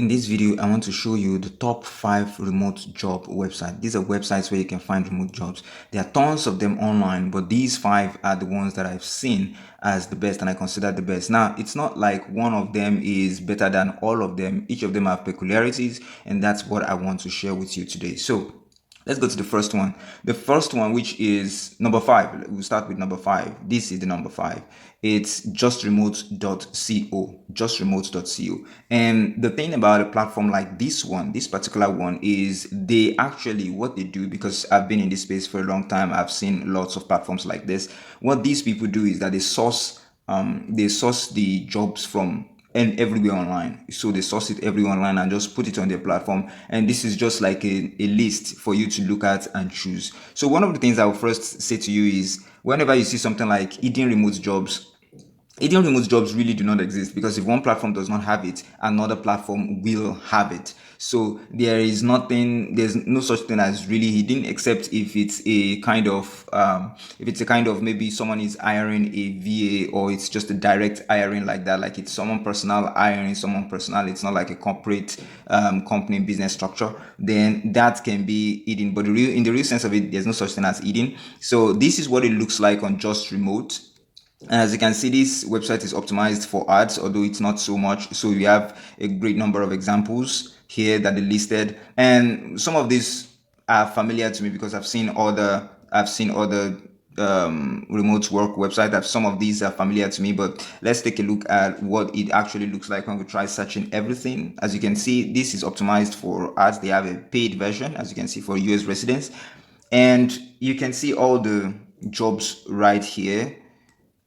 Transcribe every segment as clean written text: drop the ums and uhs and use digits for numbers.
In this video, I want to show you the top 5 remote job websites. These are websites where you can find remote jobs. There are tons of them online, but these 5 are the ones that I've seen as the best and I consider the best. Now, it's not like one of them is better than all of them. Each of them have peculiarities, and that's what I want to share with you today. So, let's go to the first one. The first one, which is number 5. We'll start with number 5. This is the number 5. It's justremote.co. Justremote.co. And the thing about a platform like this one, this particular one, is they actually, what they do, because I've been in this space for a long time, I've seen lots of platforms like this. What these people do is that they source the jobs from and everywhere online. So they source it everywhere online and just put it on their platform. And this is just like a list for you to look at and choose. So one of the things I will first say to you is whenever you see something like hidden remote jobs, hidden remote jobs really do not exist, because if one platform does not have it, another platform will have it. So there's no such thing as really hidden, except if it's a kind of maybe someone is hiring a VA, or it's just a direct hiring like that, like it's someone personal hiring someone personal. It's not like a corporate company business structure. Then that can be hidden, but in the real sense of it, there's no such thing as hidden. So this is what it looks like on Just Remote. And as you can see, this website is optimized for ads, although it's not so much. So we have a great number of examples here that they listed. And some of these are familiar to me because I've seen other remote work websites. Some of these are familiar to me, but let's take a look at what it actually looks like when we try searching everything. As you can see, this is optimized for ads. They have a paid version, as you can see, for US residents. And you can see all the jobs right here.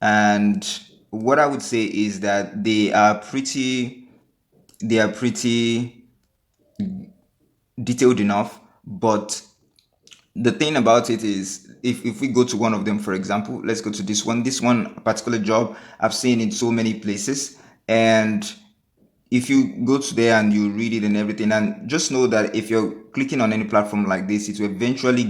And what I would say is that they are pretty detailed enough. But the thing about it is, if we go to one of them, for example, let's go to this one particular job. I've seen it so many places. And if you go to there and you read it and everything, and just know that if you're clicking on any platform like this, it will eventually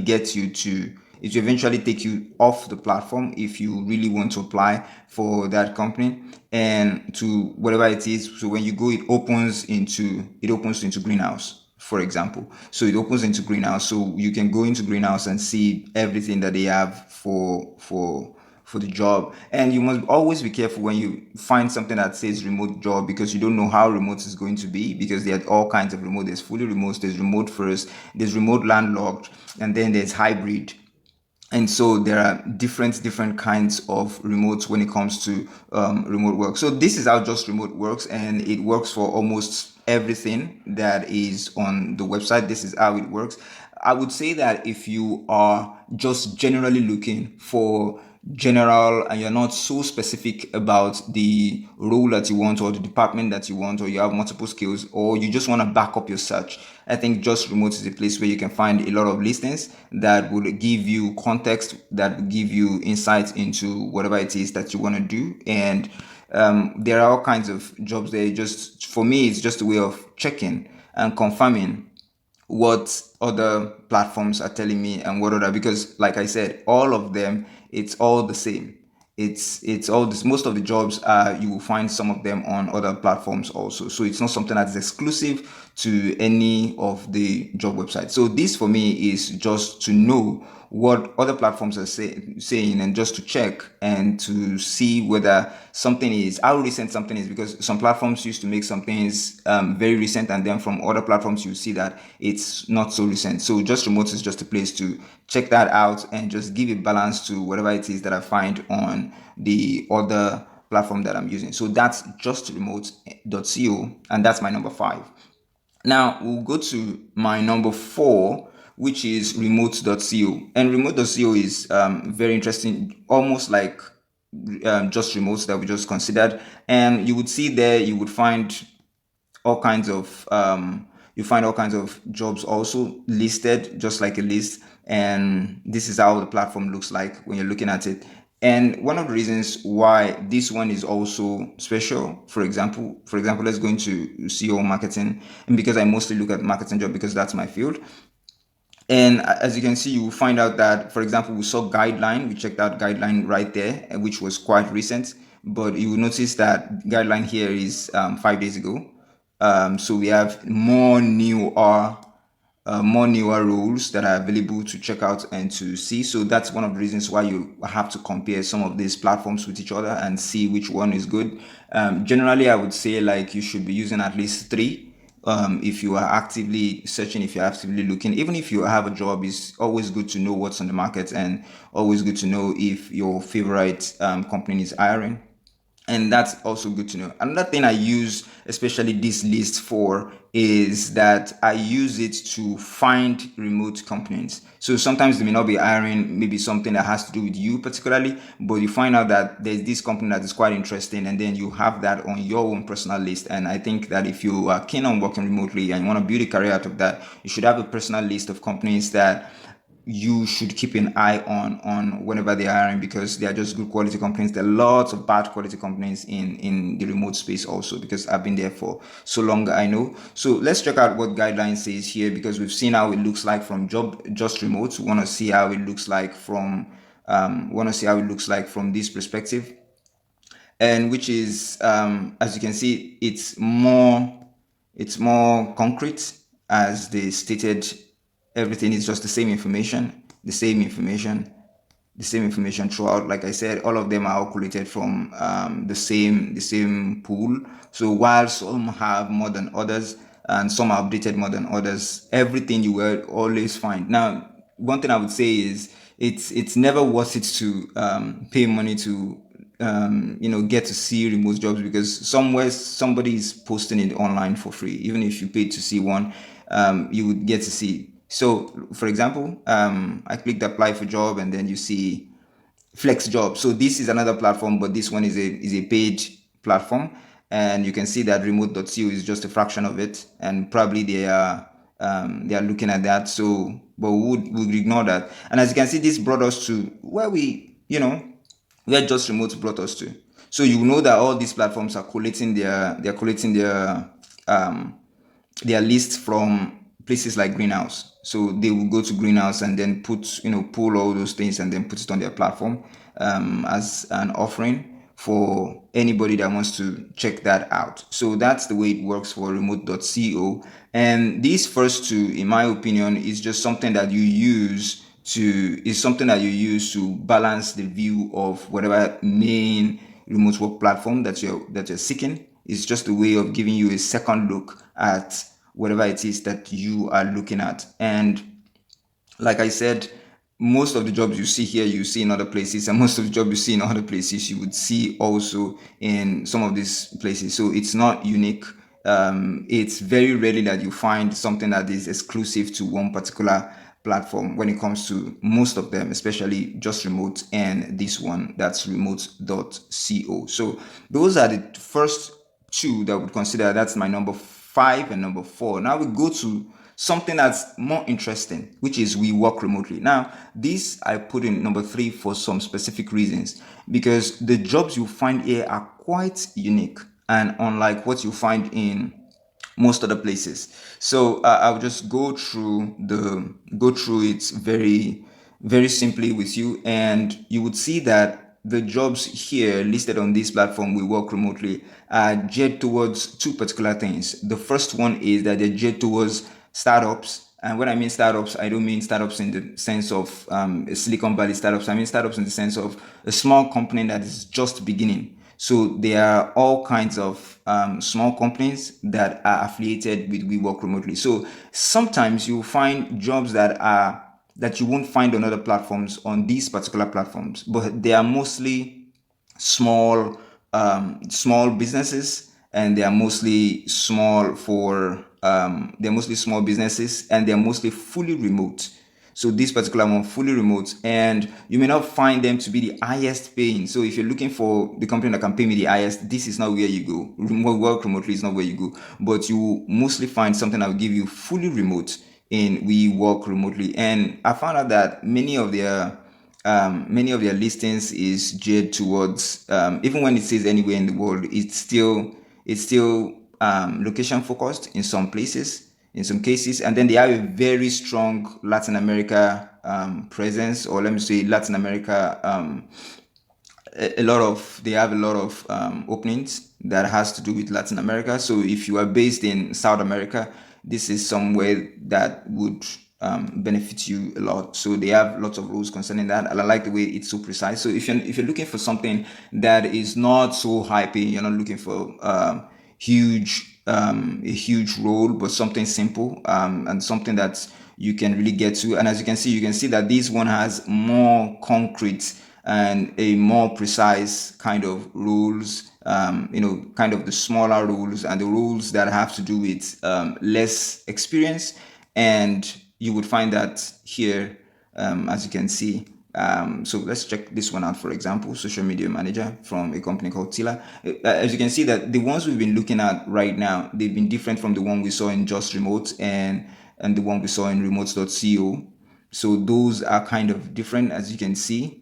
take you off the platform if you really want to apply for that company and to whatever it is. So when you go, it opens into greenhouse, for example. So it opens into greenhouse, so you can go into greenhouse and see everything that they have for the job. And you must always be careful when you find something that says remote job, because you don't know how remote is going to be, because there are all kinds of remote. There's fully remote, there's remote first, there's remote landlocked, and then there's hybrid. And so there are different kinds of remotes when it comes to remote work. So this is how Just Remote works, and it works for almost everything that is on the website. This is how it works. I would say that if you are just generally looking for general, and you're not so specific about the role that you want or the department that you want, or you have multiple skills, or you just want to back up your search, I think Just Remote is a place where you can find a lot of listings that will give you context, that will give you insight into whatever it is that you want to do. And there are all kinds of jobs there. Just for me, it's just a way of checking and confirming what other platforms are telling me, and what other, because like I said, all of them, it's all the same. It's all this. Most of the jobs are, you will find some of them on other platforms also. So it's not something that's exclusive to any of the job websites. So this for me is just to know what other platforms are saying, and just to check and to see whether something is, how recent something is, because some platforms used to make some things very recent, and then from other platforms you see that it's not so recent. So Just Remote is just a place to check that out and just give a balance to whatever it is that I find on the other platform that I'm using. So that's justremote.co, and that's my number 5. Now we'll go to my number 4, which is remote.co. And remote.co is very interesting, almost like just remote that we just considered. And you would see there, you would find all kinds of jobs also listed, just like a list. And this is how the platform looks like when you're looking at it. And one of the reasons why this one is also special, for example, let's go into SEO marketing, and because I mostly look at marketing job because that's my field. And as you can see, you will find out that, for example, we saw guideline, we checked out guideline right there, which was quite recent. But you will notice that guideline here is 5 days ago. So we have more newer roles that are available to check out and to see. So that's one of the reasons why you have to compare some of these platforms with each other and see which one is good. Generally, I would say like you should be using at least three. If you are actively searching, if you're actively looking, even if you have a job, it's always good to know what's on the market and always good to know if your favorite company is hiring, and that's also good to know. Another thing I use, especially this list for, is that I use it to find remote companies. So sometimes they may not be hiring maybe something that has to do with you particularly, but you find out that there's this company that is quite interesting, and then you have that on your own personal list. And I think that if you are keen on working remotely and you want to build a career out of that, you should have a personal list of companies that you should keep an eye on whenever they are hiring, because they are just good quality companies. There are lots of bad quality companies in the remote space also, because I've been there for so long, I know. So let's check out what guidelines says here, because we've seen how it looks like from job just remote. We want to see how it looks like from this perspective, and which is, as you can see, it's more concrete. As they stated, everything is just the same information throughout. Like I said, all of them are all collated from the same pool. So while some have more than others and some are updated more than others, everything you will always find. Now, one thing I would say is it's never worth it to pay money to get to see remote jobs, because somewhere somebody is posting it online for free. Even if you paid to see one, you would get to see. So for example, I clicked apply for job, and then you see flex job. So this is another platform, but this one is a paid platform, and you can see that remote.co is just a fraction of it, and probably they are looking at that. So but we would ignore that. And as you can see, this brought us to where just remote brought us to. So you know that all these platforms are collating their list from places like Greenhouse. So they will go to Greenhouse and then pull all those things and then put it on their platform, as an offering for anybody that wants to check that out. So that's the way it works for remote.co. And these first two, in my opinion, is just something that you use to balance the view of whatever main remote work platform that you're seeking. It's just a way of giving you a second look at whatever it is that you are looking at. And like I said, most of the jobs you see here, you see in other places, and most of the jobs you see in other places, you would see also in some of these places. So it's not unique. It's very rarely that you find something that is exclusive to one particular platform when it comes to most of them, especially just remote and this one that's remote.co. So those are the first two that would consider. That's my number five and number four. Now we go to something that's more interesting, which is we work remotely. Now, this I put in number three for some specific reasons, because the jobs you find here are quite unique and unlike what you find in most other places. So I'll just go through it very very simply with you, and you would see that the jobs here listed on this platform, we work remotely, are geared towards two particular things. The first one is that they're geared towards startups. And when I mean startups, I don't mean startups in the sense of Silicon Valley startups. I mean startups in the sense of a small company that is just beginning. So there are all kinds of small companies that are affiliated with We Work Remotely. So sometimes you find jobs that you won't find on other platforms, on these particular platforms, but they are mostly small businesses, and they are mostly small businesses, and they're mostly fully remote. So this particular one, fully remote, and you may not find them to be the highest paying. So if you're looking for the company that can pay me the highest, this is not where you go. Remote work remotely is not where you go, but you mostly find something that will give you fully remote in We Work Remotely. And I found out that many of their listings is geared towards, even when it says anywhere in the world, it's still location focused in some places, in some cases, and then they have a very strong Latin America presence, or let me say Latin America a lot of they have a lot of openings that has to do with Latin America. So if you are based in South America, this is somewhere that would benefit you a lot. So they have lots of rules concerning that, and I like the way it's so precise. So if you're looking for something that is not so high paying, you're not looking for a huge role, but something simple and something that you can really get to. And as you can see that this one has more concrete and a more precise kind of rules, kind of the smaller rules and the rules that have to do with less experience. And you would find that here, as you can see. So let's check this one out, for example, social media manager from a company called Tila. As you can see that the ones we've been looking at right now, they've been different from the one we saw in Just Remote and the one we saw in remote.co. So those are kind of different, as you can see.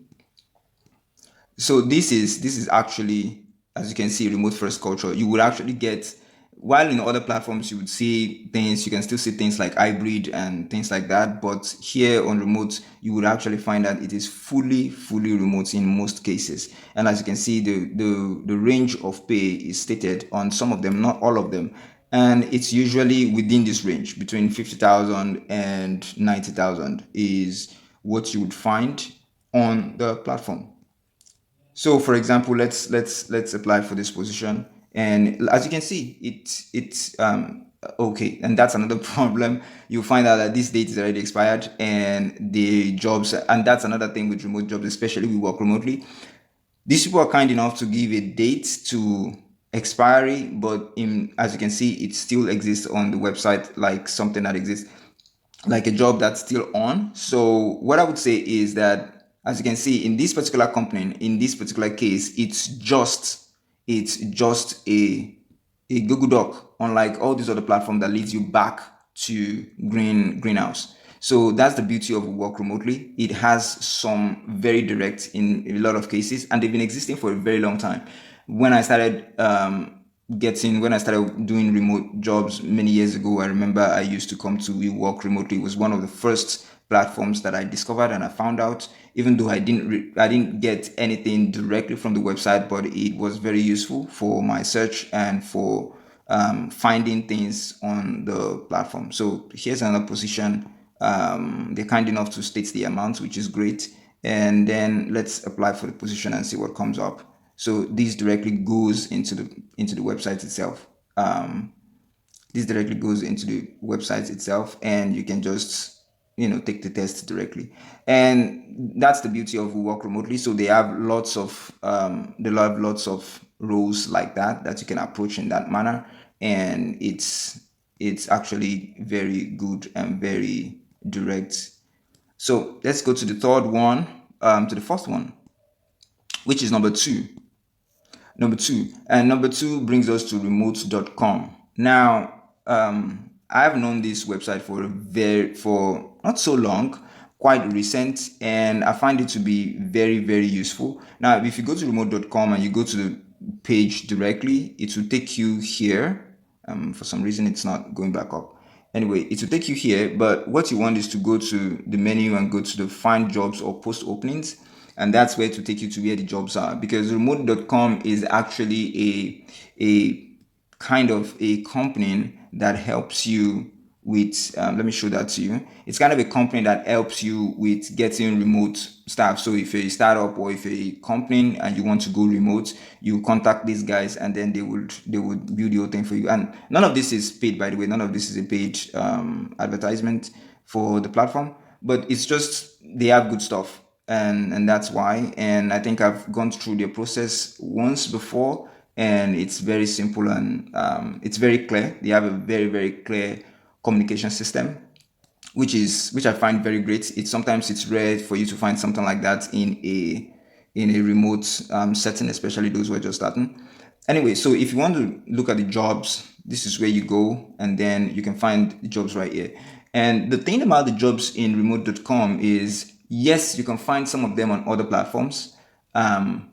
So this is actually, as you can see, remote first culture. You would actually get, while in other platforms you would see things, you can still see things like hybrid and things like that, but here on remote you would actually find that it is fully remote in most cases. And as you can see, the range of pay is stated on some of them, not all of them, and it's usually within this range between 50,000 and 90,000 is what you would find on the platform. So, for example, let's apply for this position, and as you can see, it's okay, and that's another problem. You find out that this date is already expired, and the jobs, and that's another thing with remote jobs, especially we work remotely. These people are kind enough to give a date to expiry, but as you can see, it still exists on the website like something that exists like a job that's still on. So what I would say is that, as you can see in this particular company, in this particular case, it's just a Google Doc, unlike all these other platforms that leads you back to greenhouse. So that's the beauty of work remotely. It has some very direct in a lot of cases, and they've been existing for a very long time. When I started when I started doing remote jobs many years ago, I remember I used to come to work remotely. It was one of the first platforms that I discovered and I found out, even though I didn't get anything directly from the website, but it was very useful for my search and for finding things on the platform. So here's another position. They're kind enough to state the amount, which is great. And then let's apply for the position and see what comes up. So this directly goes into the website itself. This directly goes into the website itself, and you can just take the test directly. And that's the beauty of work remotely. So they have lots of roles like that you can approach in that manner, and it's actually very good and very direct. So let's go to the third one, to the first one, which is number two. Number two brings us to remote.com. Now, I've known this website for not so long, quite recent, and I find it to be very, very useful. Now, if you go to remote.com and you go to the page directly, it will take you here. For some reason, it's not going back up. Anyway, it will take you here, but what you want is to go to the menu and go to the find jobs or post openings, and that's where to take you to where the jobs are, because remote.com is actually a kind of a company that helps you with let me show that to you. It's kind of a company that helps you with getting remote staff. So if you're a startup or if you're a company and you want to go remote, you contact these guys and then they would build the whole thing for you. And none of this is paid, by the way. None of this is a paid advertisement for the platform, but it's just they have good stuff, and that's why. And I think I've gone through their process once before, and it's very simple, and it's very clear. They have a very, very clear communication system, which I find very great. It's rare for you to find something like that in a remote setting, especially those who are just starting. Anyway, so if you want to look at the jobs, this is where you go, and then you can find the jobs right here. And the thing about the jobs in remote.com is, yes, you can find some of them on other platforms. You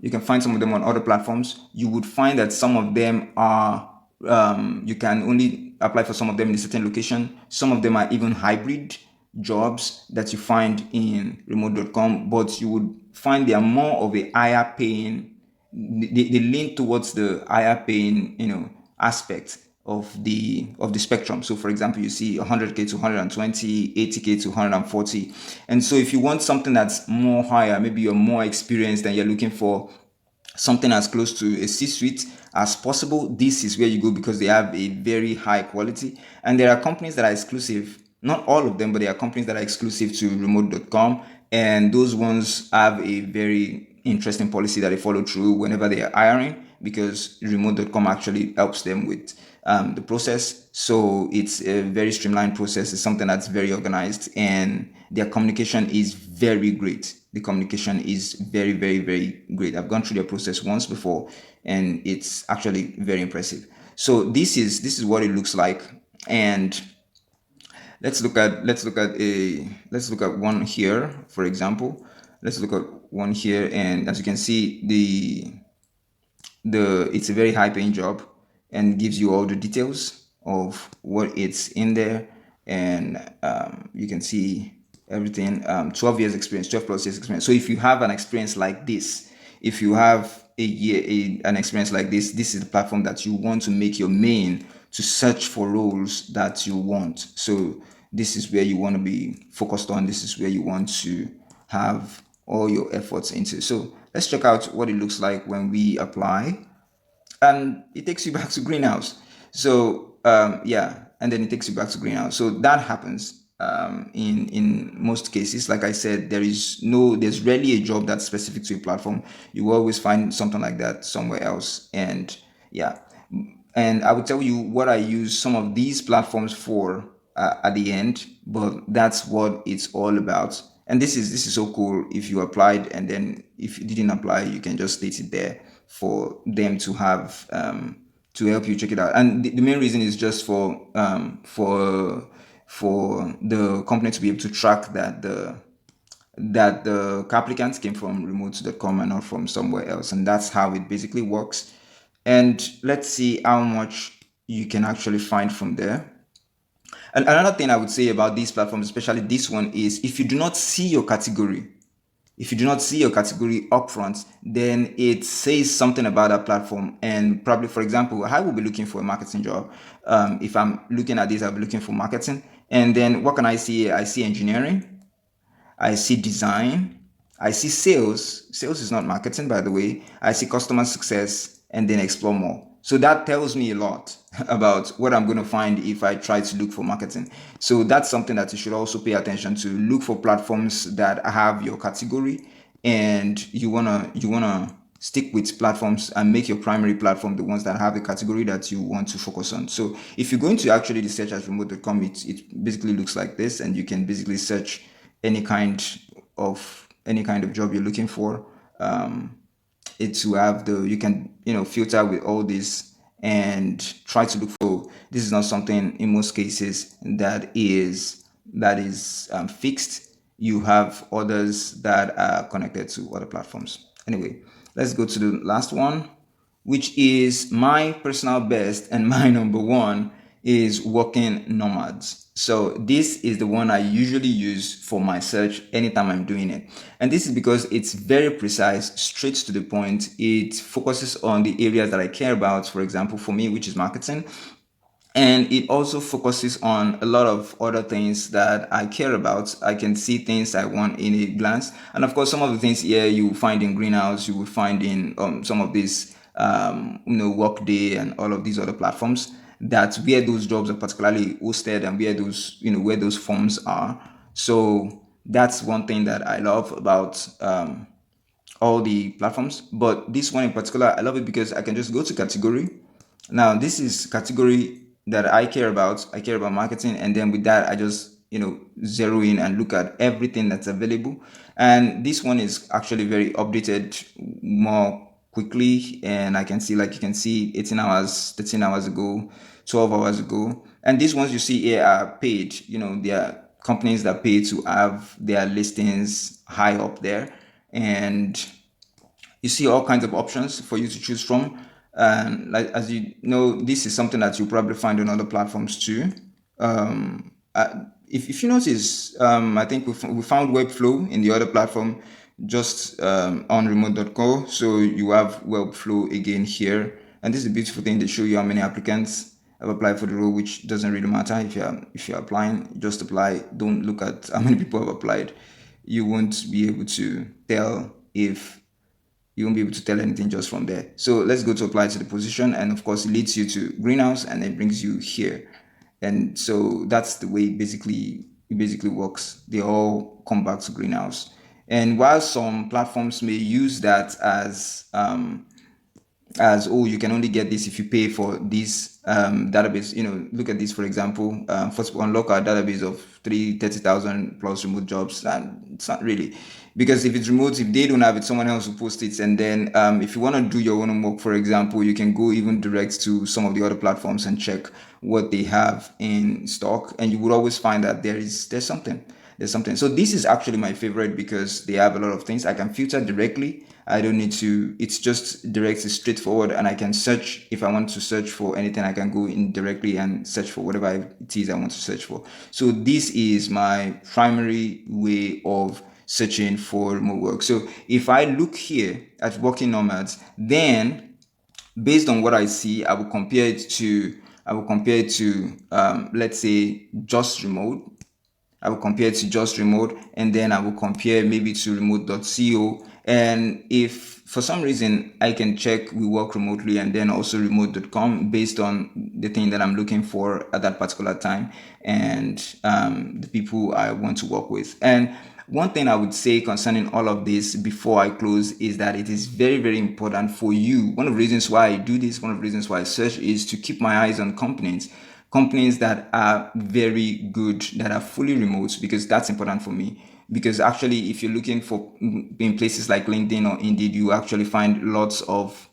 would find that some of them are, you can only apply for some of them in a certain location. Some of them are even hybrid. jobs that you find in remote.com, but you would find they are more of a higher paying, they lean towards the higher paying, aspect of the spectrum. So for example, you see 100k to 120, 80k to 140. And so if you want something that's more higher, maybe you're more experienced and you're looking for something as close to a C-suite as possible, this is where you go because they have a very high quality. And there are companies that are exclusive, not all of them, but there are companies that are exclusive to remote.com. And those ones have a very interesting policy that they follow through whenever they are hiring, because remote.com actually helps them with the process. So it's a very streamlined process. It's something that's very organized, and their communication is very great. The communication is very, very, very great. I've gone through their process once before, and it's actually very impressive. So this is what it looks like. And let's look at one here, for example. Let's look at one here, and as you can see, the it's a very high paying job and gives you all the details of what it's in there. And you can see everything. 12 years experience, 12 plus years experience. So if you have an experience like this, if you have an experience like this is the platform that you want to make your main to search for roles that you want. So this is where you want to be focused on. This is where you want to have all your efforts into. So let's check out what it looks like when we apply, and it takes you back to greenhouse. So yeah, and then it takes you back to greenhouse. So that happens in most cases. Like I said, there's rarely a job that's specific to a platform. You will always find something like that somewhere else. And yeah, and I would tell you what I use some of these platforms for at the end, but that's what it's all about. And this is so cool. If you applied and then if you didn't apply, you can just state it there for them to have to help you check it out. And the main reason is just for the company to be able to track that the applicants came from remote.com and not from somewhere else. And that's how it basically works. And let's see how much you can actually find from there. And another thing I would say about these platforms, especially this one, is if you do not see your category upfront, then it says something about that platform. And probably, for example, I will be looking for a marketing job. If I'm looking at this, I'll be looking for marketing. And then what can I see? I see engineering, I see design, I see sales. Sales is not marketing, by the way. I see customer success, and then explore more. So that tells me a lot about what I'm going to find if I try to look for marketing. So that's something that you should also pay attention to. Look for platforms that have your category, and you wanna stick with platforms and make your primary platform the ones that have the category that you want to focus on. So if you're going to actually search as remote.com, it basically looks like this, and you can basically search any kind of job you're looking for. It to have the you can filter with all this and try to look for. This is not something in most cases that is fixed. You have others that are connected to other platforms. Anyway, let's go to the last one, which is my personal best and my number one, is working nomads. So this is the one I usually use for my search anytime I'm doing it. And this is because it's very precise, straight to the point. It focuses on the areas that I care about, for example, for me, which is marketing. And it also focuses on a lot of other things that I care about. I can see things I want in a glance. And of course, some of the things here you will find in Greenhouse, you will find in some of these, Workday and all of these other platforms, that where those jobs are particularly hosted and where those forms are. So that's one thing that I love about all the platforms. But this one in particular, I love it because I can just go to category. Now, this is category that I care about. I care about marketing, and then with that, I just zero in and look at everything that's available. And this one is actually very updated more quickly, and I can see, like you can see, 18 hours, 13 hours ago, 12 hours ago. And these ones you see here are paid. They are companies that pay to have their listings high up there, and you see all kinds of options for you to choose from. And like, as you know, this is something that you probably find on other platforms too. if you notice, I think we found Webflow in the other platform, just on remote.co. So you have Webflow again here. And this is a beautiful thing. They show you how many applicants have applied for the role, which doesn't really matter if you're applying, just apply. Don't look at how many people have applied. You won't be able to tell if you won't be able to tell anything just from there. So let's go to apply to the position, and of course it leads you to greenhouse and it brings you here. And so that's the way it basically works. They all come back to greenhouse. And while some platforms may use that as, oh, you can only get this if you pay for this database. Look at this, for example. First, unlock our database of 30,000 plus remote jobs. And it's not really, because if it's remote, if they don't have it, someone else will post it. And then if you want to do your own work, for example, you can go even direct to some of the other platforms and check what they have in stock, and you would always find that there's something. So this is actually my favorite because they have a lot of things. I can filter directly. I don't need to, it's just direct, it's straightforward, and I can search. If I want to search for anything, I can go in directly and search for whatever it is I want to search for. So this is my primary way of searching for remote work. So if I look here at Working Nomads, then based on what I see, I will compare it to let's say just remote. I will compare it to just remote, and then I will compare maybe to remote.co. And if for some reason I can check we work remotely and then also remote.com based on the thing that I'm looking for at that particular time, and the people I want to work with. And one thing I would say concerning all of this before I close is that it is very, very important for you. One of the reasons why I do this, one of the reasons why I search, is to keep my eyes on companies that are very good, that are fully remote, because that's important for me. Because actually, if you're looking for in places like LinkedIn or Indeed, you actually find lots of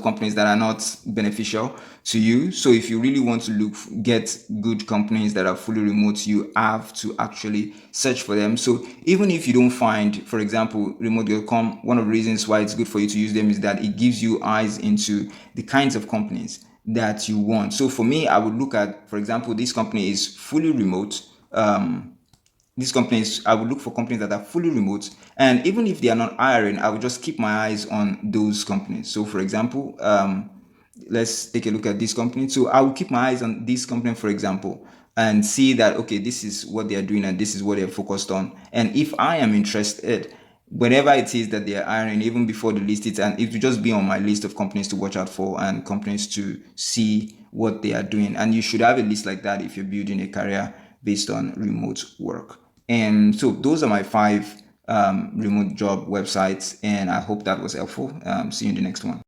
companies that are not beneficial to you. So if you really want to get good companies that are fully remote, you have to actually search for them. So even if you don't find, for example, remote.com, one of the reasons why it's good for you to use them is that it gives you eyes into the kinds of companies that you want. So for me, I would look at, for example, this company is fully remote. These companies, I would look for companies that are fully remote, and even if they are not hiring, I would just keep my eyes on those companies. So for example, let's take a look at this company. So I will keep my eyes on this company, for example, and see that, okay, this is what they are doing and this is what they're focused on. And if I am interested, whenever it is that they are hiring, even before the list it, and it will just be on my list of companies to watch out for and companies to see what they are doing. And you should have a list like that if you're building a career based on remote work. And so those are my 5 remote job websites, and I hope that was helpful. See you in the next one.